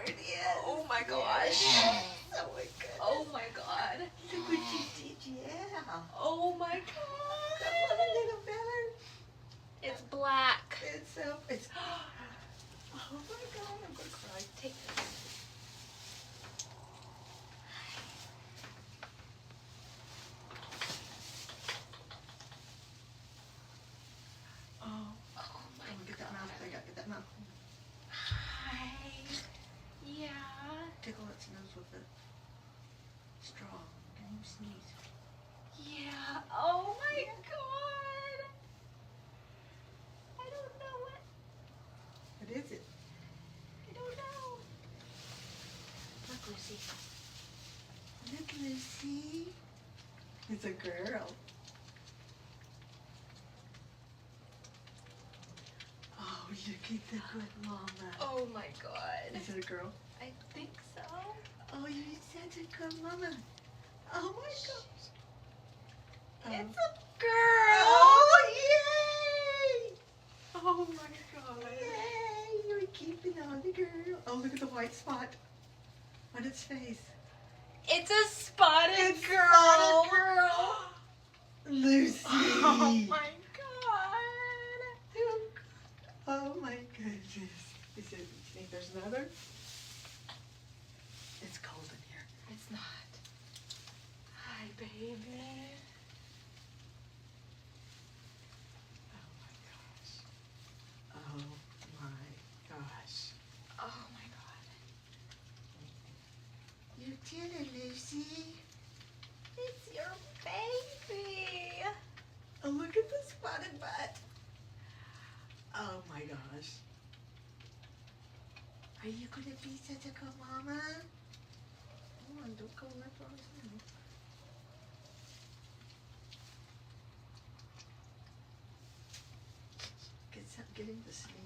it is. Oh my gosh. Yes. Oh my goodness. Oh my god. Look what you did, yeah. Oh my Come god. on, little feller. It's black. It's. Oh my god, I'm gonna cry. Take this. Oh. Oh my Oh, get that mouth. I gotta get that mouth. Hi. Yeah. Tickle its nose with the straw. Can you sneeze? Yeah. Oh my god. I don't know what. What is it? I don't know. Look, Lucy. Look, Lucy. It's a girl. Oh, you keep the good mama. Oh my god. Is it a girl? I think so. Oh, you're such a good mama. Oh my gosh. It's a girl. Oh, yay! Oh my god. Yay! You're keeping on the girl. Oh, look at the white spot on its face. It's a spotted It's girl. spotted girl. Lucy. Oh my god. Oh my goodness. Is it, you think there's another? It's cold in here. It's not. Hi, baby. Oh my gosh. Oh my gosh. Oh my god. You did it, Lucy. It's your baby. Oh, look at the spotted butt. Oh my gosh. Are you going to be such a good mama? Come on, don't go left or right. Get him to sleep.